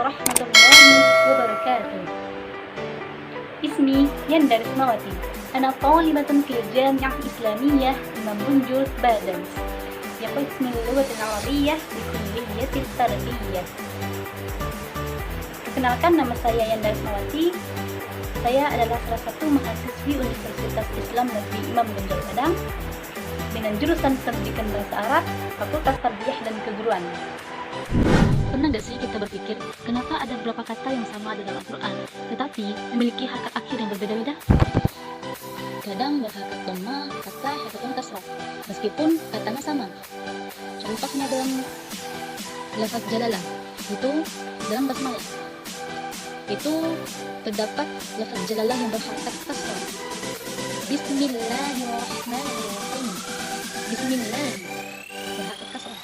ورحمة الله وبركاته. اسمي يندر اسماوتي. أنا طالبة في الجامعة الإسلامية إمام بنجر بادنس في قسم اللغة العربية بكلية التربية. Perkenalkan, nama saya Yandar Ismawati. Saya adalah salah satu mahasiswi Universitas Islam Negeri Imam Bonjol Padang dengan jurusan Pendidikan Bahasa Arab, Fakultas Tarbiyah dan Keguruan. Pernah gak sih kita berpikir, kenapa ada beberapa kata yang sama di dalam Al-Quran, tetapi memiliki harokat akhir yang berbeda-beda? Kadang berharokat dhamma, fathah, ataupun kasrah, meskipun katanya sama. Contohnya dalam lafaz jalalah, itu dalam basmalah. Itu terdapat lafaz jalalah yang berharokat kasrah. Bismillahirrahmanirrahim. Bismillah berharokat kasrah.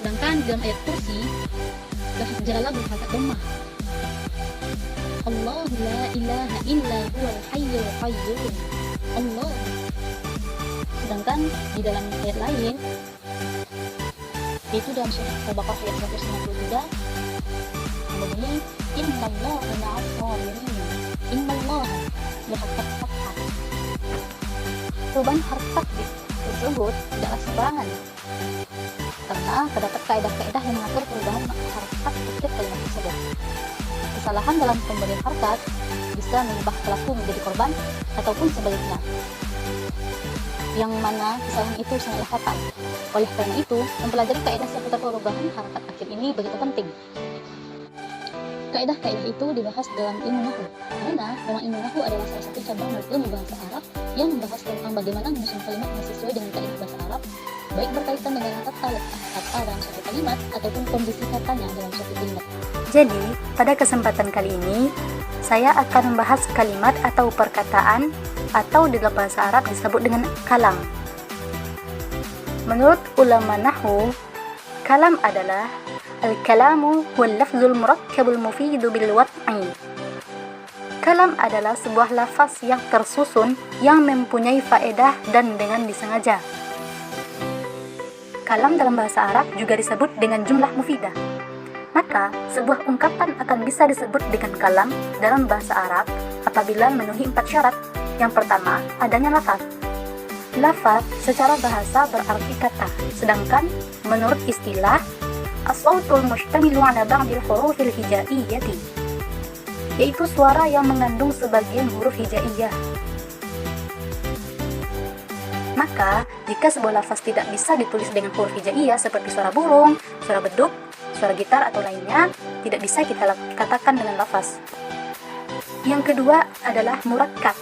Sedangkan dalam ayat kursi lafaz jalalah berharokat dhammah. Allah la ilaha illa huwal hayyul qayyum. Allah. Sedangkan di dalam ayat lain, yaitu dalam surah Al-Baqarah ayat 193, berbunyi innallaha ma'as sabirin. Innallaha berharokat fathah. Perubahan harokat tersebut tidaklah sembarangan, karena terdapat kaidah-kaidah yang mengatur perubahan harokat setiap kalimat tersebut. Kesalahan dalam pemberian harokat bisa mengubah pelaku menjadi korban ataupun sebaliknya, yang mana kesalahan itu sangatlah fatal. Oleh karena itu, mempelajari kaidah seputar perubahan harokat akhir ini begitu penting. Kaidah-kaidah itu dibahas dalam ilmu nahwu, karena memang ilmu nahwu adalah salah satu cabang dari ilmu bahasa Arab yang membahas tentang bagaimana menyusun kalimat yang sesuai dengan kaidah bahasa Arab, baik berkaitan dengan kata dalam suatu kalimat ataupun kondisi katanya dalam suatu kalimat. Jadi, pada kesempatan kali ini, saya akan membahas kalimat atau perkataan atau di dalam bahasa Arab disebut dengan kalam. Menurut ulama nahwu, kalam adalah al-kalamu huwal lafzul murakkabul mufidu bil wat'i. Kalam adalah sebuah lafaz yang tersusun yang mempunyai faedah dan dengan disengaja. Kalam dalam bahasa Arab juga disebut dengan jumlah mufidah. Maka, sebuah ungkapan akan bisa disebut dengan kalam dalam bahasa Arab apabila memenuhi 4 syarat. Yang pertama, adanya lafaz. Lafaz secara bahasa berarti kata, sedangkan menurut istilah as-sautul mushtamilu ala ba'dil hurufil hija'iyyati, yaitu suara yang mengandung sebagian huruf hijaiyah. Maka, jika sebuah lafaz tidak bisa ditulis dengan huruf hijaiyah seperti suara burung, suara beduk, suara gitar atau lainnya, tidak bisa kita katakan dengan lafaz. Yang kedua adalah murakkab.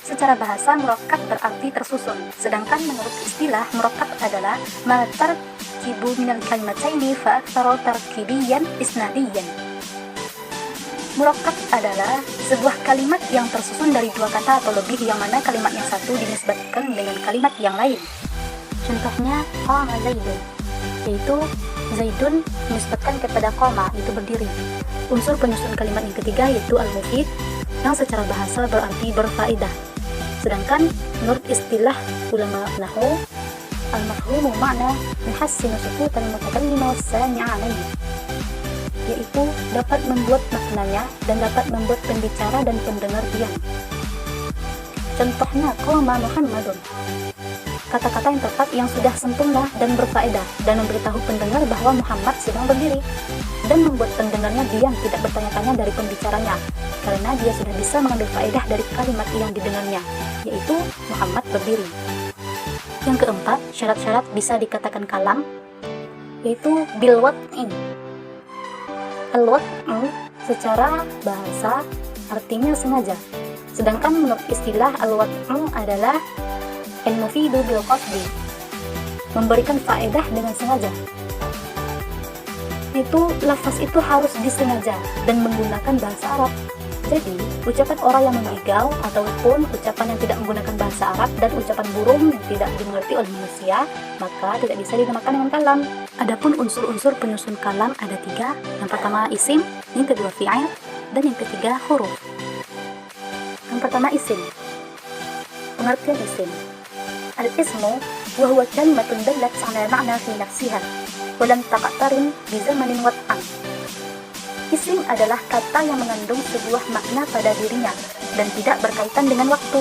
Secara bahasa, murakkab berarti tersusun, sedangkan menurut istilah murakkab adalah ma tarkibu minal kalimataini fa aktsaru tarkibiyan isnadiyan. Murakkab adalah sebuah kalimat yang tersusun dari 2 kata atau lebih, yang mana kalimat yang satu dinisbatkan dengan kalimat yang lain. Contohnya qama zaidun, yaitu zaidun dinisbatkan kepada qama, itu berdiri. Unsur penyusun kalimat yang ketiga yaitu al-mufid, yang secara bahasa berarti berfaedah. Sedangkan menurut istilah ulama nahwu, al-mafhumu ma'na yuhassinu sukutal mutakallim was-sami' alayhi, yaitu dapat membuat maknanya dan dapat membuat pembicara dan pendengar diam. Contohnya qama Muhammadun, kata-kata yang tepat yang sudah sempurna dan berfaedah dan memberitahu pendengar bahwa Muhammad sedang berdiri, dan membuat pendengarnya diam, tidak bertanya-tanya dari pembicaranya, karena dia sudah bisa mengambil faedah dari kalimat yang didengarnya, yaitu Muhammad berdiri. Yang keempat, syarat-syarat bisa dikatakan kalam, yaitu bil wat'i. Al-wat'u secara bahasa artinya sengaja, sedangkan menurut istilah al-wat'u adalah al-mufidu bil qasdi, memberikan faedah dengan sengaja. Itu lafaz itu harus disengaja dan menggunakan bahasa Arab. Jadi, ucapan orang yang menggigau ataupun ucapan yang tidak menggunakan bahasa Arab dan ucapan burung yang tidak dimengerti oleh manusia, maka tidak bisa dinamakan dengan kalam. Adapun unsur-unsur penyusun kalam ada 3. Yang pertama isim, yang kedua fi'il, dan yang ketiga huruf. Yang pertama isim. Pengertian isim. Al-ismu wa huwa kalimatun dallat 'ala ma'na fi nafsiha wa lam taqtarin bi zamanin wat'an. Isim adalah kata yang mengandung sebuah makna pada dirinya dan tidak berkaitan dengan waktu.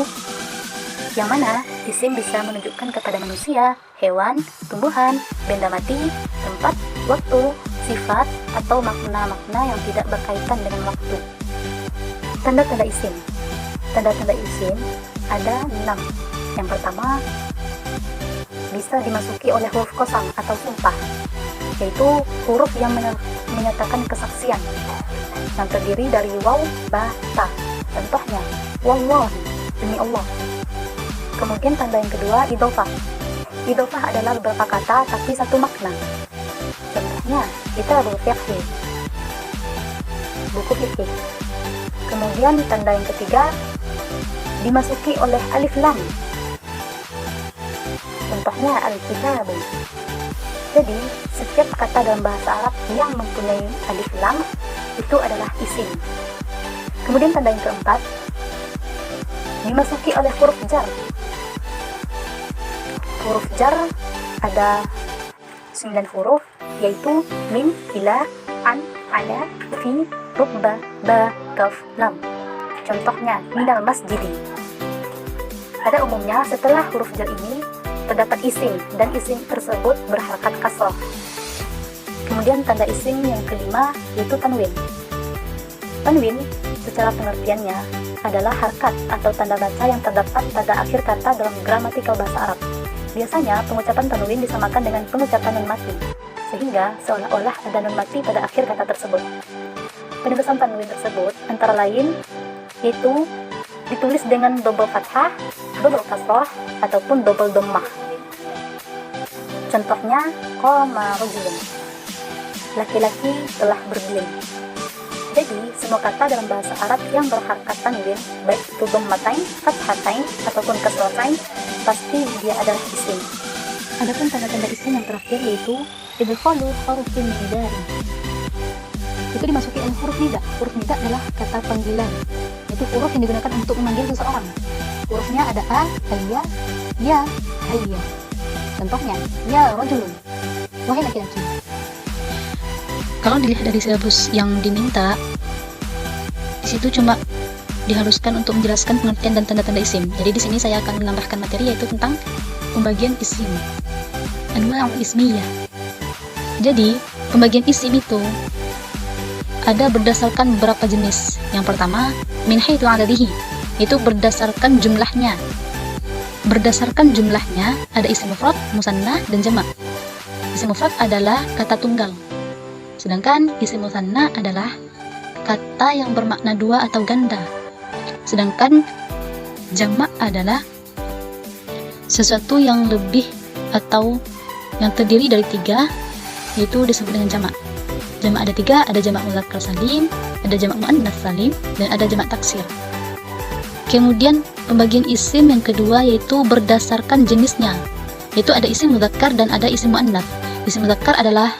Yang mana isim bisa menunjukkan kepada manusia, hewan, tumbuhan, benda mati, tempat, waktu, sifat, atau makna-makna yang tidak berkaitan dengan waktu. Tanda-tanda isim. Tanda-tanda isim ada 6. Yang pertama, bisa dimasuki oleh huruf kosam atau sumpah, yaitu huruf yang menyatakan kesaksian, yang terdiri dari waw, ba, ta. Contohnya, wallahi, demi Allah. Kemudian tanda yang kedua, idhofah. Idhofah adalah beberapa kata tapi satu makna. Contohnya, kita berfiqh, buku fikih. Kemudian tanda yang ketiga, dimasuki oleh alif lam. Contohnya, al-kitab. Jadi, setiap kata dalam bahasa Arab yang mempunyai alif lam itu adalah isim. Kemudian tanda yang keempat, dimasuki oleh huruf jar. Huruf jar ada 9 huruf, yaitu min, ila, an, ala, fi, rubba, ba, kaf, lam. Contohnya, minal masjidi. Pada umumnya, setelah huruf jar ini terdapat isim, dan isim tersebut berharakat kasrah. Kemudian tanda isim yang kelima, yaitu tanwin. Tanwin, secara pengertiannya, adalah harkat atau tanda baca yang terdapat pada akhir kata dalam gramatikal bahasa Arab. Biasanya, pengucapan tanwin disamakan dengan pengucapan nun mati, sehingga seolah-olah ada nun mati pada akhir kata tersebut. Penulisan tanwin tersebut antara lain yaitu ditulis dengan double fathah, double kasrah, ataupun double dhammah. Contohnya, qama rajulun, laki-laki telah berdiri. Jadi, semua kata dalam bahasa Arab yang berharkat tanwin, baik itu dhammatain, fathatain, ataupun kasratain, pasti dia adalah isim. Adapun tanda-tanda isim yang terakhir yaitu idkhalu hurufin nidai. Itu dimasuki oleh huruf nida. Huruf nida adalah kata panggilan, yaitu huruf yang digunakan untuk memanggil seseorang. Hurufnya ada a, hayya, ya, hayya. Contohnya, ya rajulun, wahai laki-laki. Kalau dilihat dari silabus yang diminta, di situ cuma diharuskan untuk menjelaskan pengertian dan tanda-tanda isim. Jadi di sini saya akan menambahkan materi yaitu tentang pembagian isim. Anwa' ismiyah. Jadi, pembagian isim itu ada berdasarkan beberapa jenis. Yang pertama, min haitsu adadihi, itu berdasarkan jumlahnya. Berdasarkan jumlahnya ada isim mufrad, musanna, dan jamak. Isim mufrad adalah kata tunggal. Sedangkan isim musanna adalah kata yang bermakna dua atau ganda. Sedangkan jamak adalah sesuatu yang lebih atau yang terdiri dari 3, yaitu disebut dengan jamak. Jamak ada 3, ada jamak mudzakkar salim, ada jamak muannats salim, dan ada jamak taksir. Kemudian pembagian isim yang kedua yaitu berdasarkan jenisnya, yaitu ada isim mudzakkar dan ada isim muannats. Isim mudzakkar adalah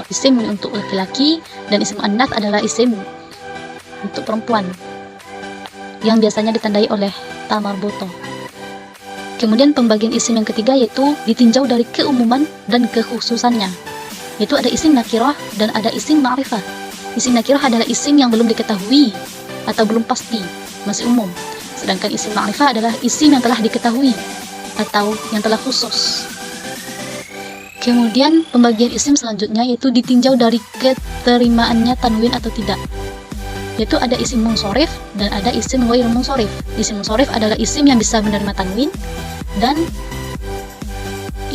isim untuk laki-laki, dan isim muannats adalah isim untuk perempuan yang biasanya ditandai oleh ta marbuthah. Kemudian pembagian isim yang ketiga yaitu ditinjau dari keumuman dan kekhususannya, yaitu ada isim nakirah dan ada isim ma'rifah. Isim nakirah adalah isim yang belum diketahui atau belum pasti, masih umum. Sedangkan isim ma'rifah adalah isim yang telah diketahui atau yang telah khusus. Kemudian pembagian isim selanjutnya yaitu ditinjau dari keterimaannya tanwin atau tidak, yaitu ada isim munsorif dan ada isim ghair munsorif. Isim munsorif adalah isim yang bisa menerima tanwin, dan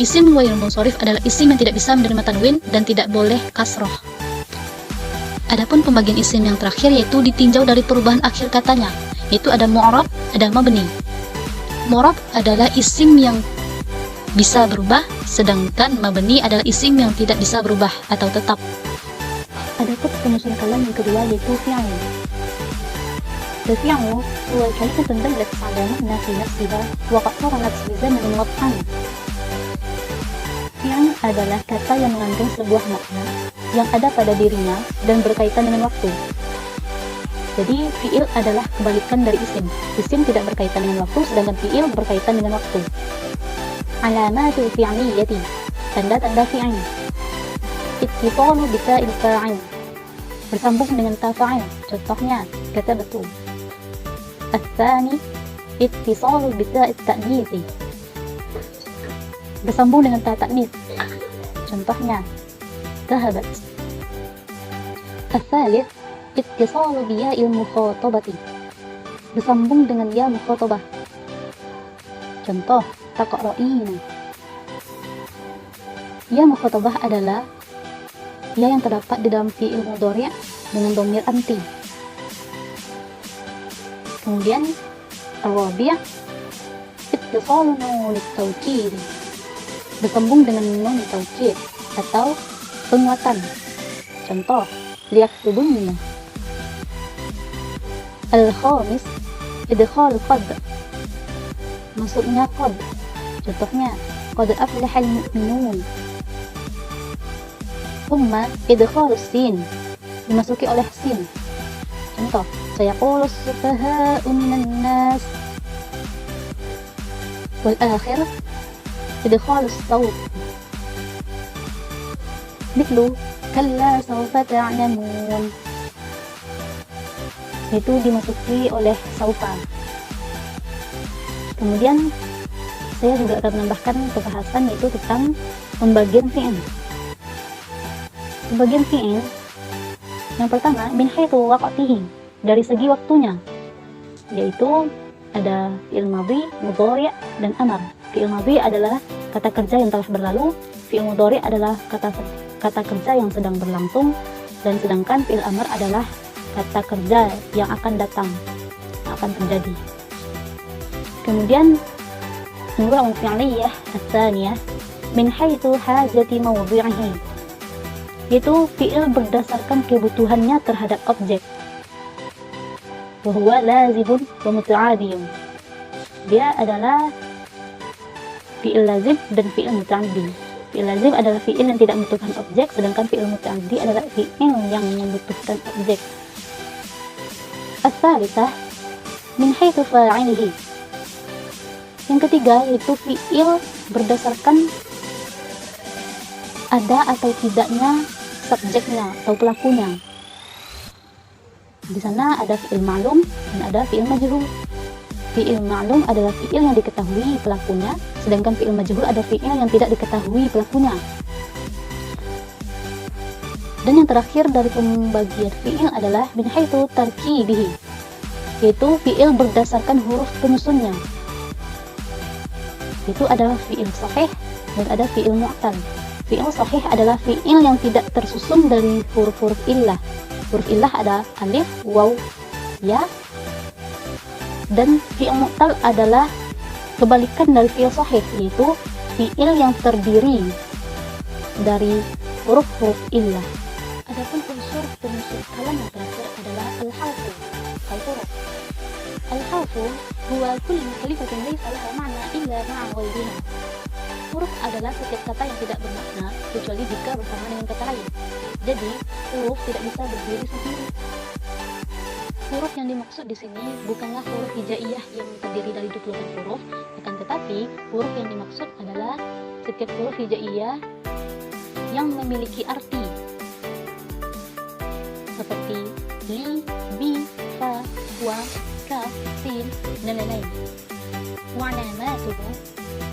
isim ghair munsorif adalah isim yang tidak bisa menerima tanwin dan tidak boleh kasroh. Adapun pembagian isim yang terakhir yaitu ditinjau dari perubahan akhir katanya, yaitu ada mu'rab, ada mabni. Mu'rab adalah isim yang bisa berubah, sedangkan mabni adalah isim yang tidak bisa berubah atau tetap. Adapun penyusun kalam yang kedua yaitu fi'il. الفعل هو الكلمة الدالة على معنى في نفسها وقد قرنت بزمن وطن. Fi'il adalah kata yang mengandung sebuah makna yang ada pada dirinya dan berkaitan dengan waktu. Jadi fi'il adalah kebalikan dari isim. Isim tidak berkaitan dengan waktu, sedangkan fi'il berkaitan dengan waktu. Alamatul fi'liyyati, tanda-tanda fi'il. Ittisalu bita'il fa'il, bersambung dengan ta fa'il. Contohnya katabtu. Ats-tsani ittisalu bi ta' at-ta'nits, bersambung dengan ta ta'nis. Contohnya dhahabat. Ats-tsalits ittisalu bi ya'il mukhatabati, bersambung dengan ya mukhatabah. Contoh taqra'ina. Ya mukhatabah adalah ya yang terdapat di dalam fi'il mudhari' dengan dhamir anti. Kemudian ar-rabi' ittisalu nun at-taukid, bersambung dengan nun taukid atau penguatan. Contoh liyaktubunna. Al-khamis idkhal qad, masuknya qad. Contohnya qad aflahal mu'minun. Thumma idkhal sin, dimasuki oleh sin. Contoh sayaqulu as-sufaha'u minan nas. Wal akhir idkhal as-sawt, mithlu kalla sawfa ta'lamun, itu dimasuki oleh saufa. Kemudian saya juga akan menambahkan pembahasan yaitu tentang pembagian fi'il. Pembagian fi'il yang pertama min haitsu waqtihi, dari segi waktunya, yaitu ada fi'il madhi, mudhari' dan amar. Fi'il madhi adalah kata kerja yang telah berlalu, fi'il mudhari' adalah kata kerja yang sedang berlangsung, dan sedangkan fi'il amar adalah kata kerja yang akan datang, akan terjadi. Kemudian nurul fi'liyah ats-tsaniyah min haitsu hajati mawdhi'ihi, yaitu fi'il berdasarkan kebutuhannya terhadap objek. Wa huwa lazibun wa muta'addiyun, dia adalah fi'il lazim dan fi'il muta'addi. Fi'il lazim adalah fi'il yang tidak membutuhkan objek, sedangkan fi'il muta'addi adalah fi'il yang membutuhkan objek. Ats-tsalitsah min haitsu fa'ilihi, yang ketiga yaitu fi'il berdasarkan ada atau tidaknya subjeknya atau pelakunya. Di sana ada fi'il ma'lum dan ada fi'il majhul. Fi'il ma'lum adalah fi'il yang diketahui pelakunya, sedangkan fi'il majhul ada fi'il yang tidak diketahui pelakunya. Dan yang terakhir dari pembagian fi'il adalah min haitsu tarkibihi, yaitu fi'il berdasarkan huruf penyusunnya. Itu adalah fi'il sahih dan ada fi'il mu'tal. Fi'il sahih adalah fi'il yang tidak tersusun dari huruf-huruf illah. Huruf illah ada alif, waw, ya. Dan fi'il mu'tal adalah kebalikan dari fi'il sahih, yaitu fi'il yang terdiri dari huruf-huruf illah. Adapun unsur penyusun kalam yang terakhir adalah al-harfu, al-huruf. Al-harfu huwa kullu kalimatin laysa laha ma'na illa ma'a ghayriha. Huruf adalah setiap kata yang tidak bermakna kecuali jika bersama dengan kata lain. Jadi, huruf tidak bisa berdiri sendiri. Huruf yang dimaksud di sini bukanlah huruf hijaiyah yang terdiri dari 20 huruf, akan tetapi huruf yang dimaksud adalah setiap huruf hijaiyah yang memiliki arti, seperti li, bi, fa, wa, ka, sin, dan lain-lain. Wa'lamatuhu,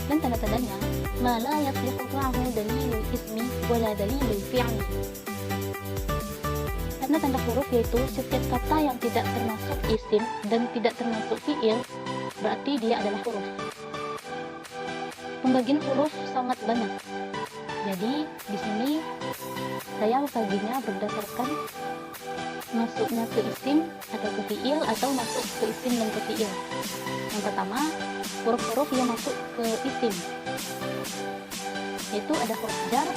dan tanda-tandanya ma la yaslihu ma'ahu dalilul ismi wala dalilul fi'li. Tanda-tanda huruf yaitu setiap kata yang tidak termasuk isim dan tidak termasuk fi'il, berarti dia adalah huruf. Pembagian huruf sangat banyak. Jadi di sini saya membaginya berdasarkan masuknya ke isim atau ke fi'il, atau masuk ke isim dan ke fi'il. Yang pertama, huruf-huruf yang masuk ke isim, yaitu ada huruf jar,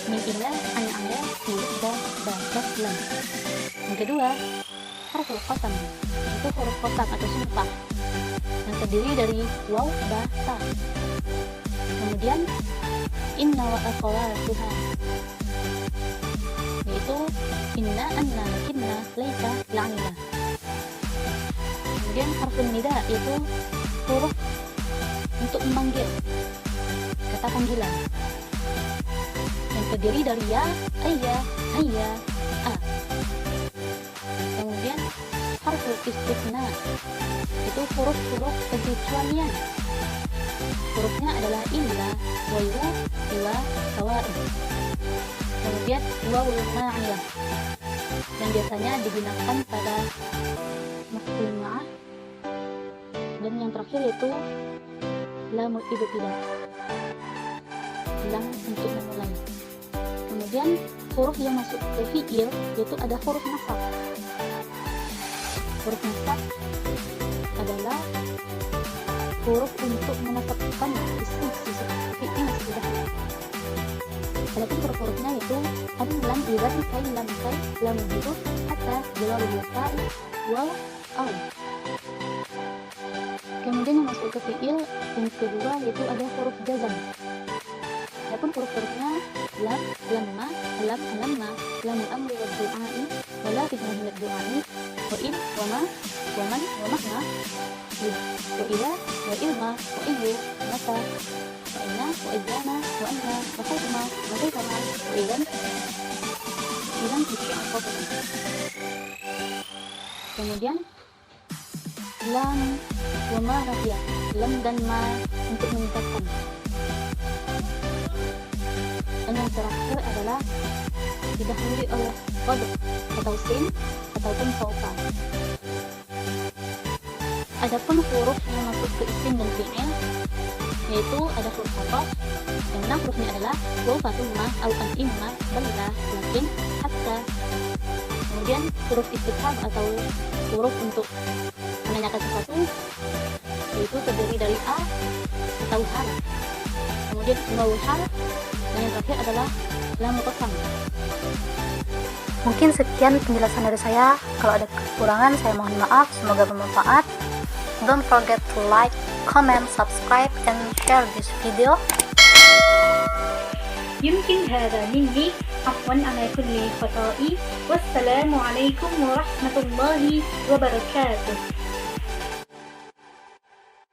min ila, an ala, huruf ba, kaf, lam. Yang kedua, huruf qasam, itu huruf qasam atau sumpah yang terdiri dari waw, ba, ta. Kemudian inna wa akhawatuha, yaitu inna, anna, kinna, laita, la'ila. Kemudian harfun nida, yaitu huruf untuk memanggil, kata panggilan, yang terdiri dari ya, ayya, hayya, harful istithna, itu huruf-huruf kecualian. Hurufnya adalah illa, waiwa, siwa, sawa'in. Kemudian wawul ma'iyah, yang biasanya digunakan pada maf'ul ma'ah. Dan yang terakhir yaitu lamul ibtidah, lam untuk memulai. Kemudian huruf yang masuk ke fi'il yaitu ada huruf nasab. Huruf nasab adalah huruf untuk menetapkan isim fi'il sudah. Adapun huruf-hurufnya yaitu lam, idzan, kai, lam, kai, lam huruf, hatta, jawabul fa'i, waw, aw. Kemudian yang masuk ke fi'il yang kedua yaitu ada huruf jazam. Adapun huruf-hurufnya lam, lamma, lam, lamma, lamul amri wad du'ai, wala fitnah minad du'ai, wa in, wa ma, wa man, wa mahma, wa ila, wa ilma, wa iyu, mata, wa inna, wa idzana, wa anha, wa khaituma, wa khaitama, wa idan, itu yang fokus. Kemudian lam, wa ma rafiah, lam dan ma untuk meningkatkan. Dan yang terakhir adalah didahului oleh qad atau sin ataupun saufa. Adapun huruf yang masuk ke isim dan fi'il yaitu ada huruf qaf, yang mana hurufnya adalah waw, fatul, ma, au, an, imma, balla, lakin, hatta. Kemudian huruf istifham atau huruf untuk menanyakan sesuatu yaitu terdiri dari a atau hal. Kemudian wawul hal. Dan yang terakhir adalah lam qasam. Mungkin sekian penjelasan dari saya. Kalau ada kekurangan saya mohon maaf. Semoga bermanfaat. Don't forget to like, comment, subscribe, and share this video. يمكن هذا مني عفوا على كل خطائي والسلام عليكم ورحمة الله وبركاته.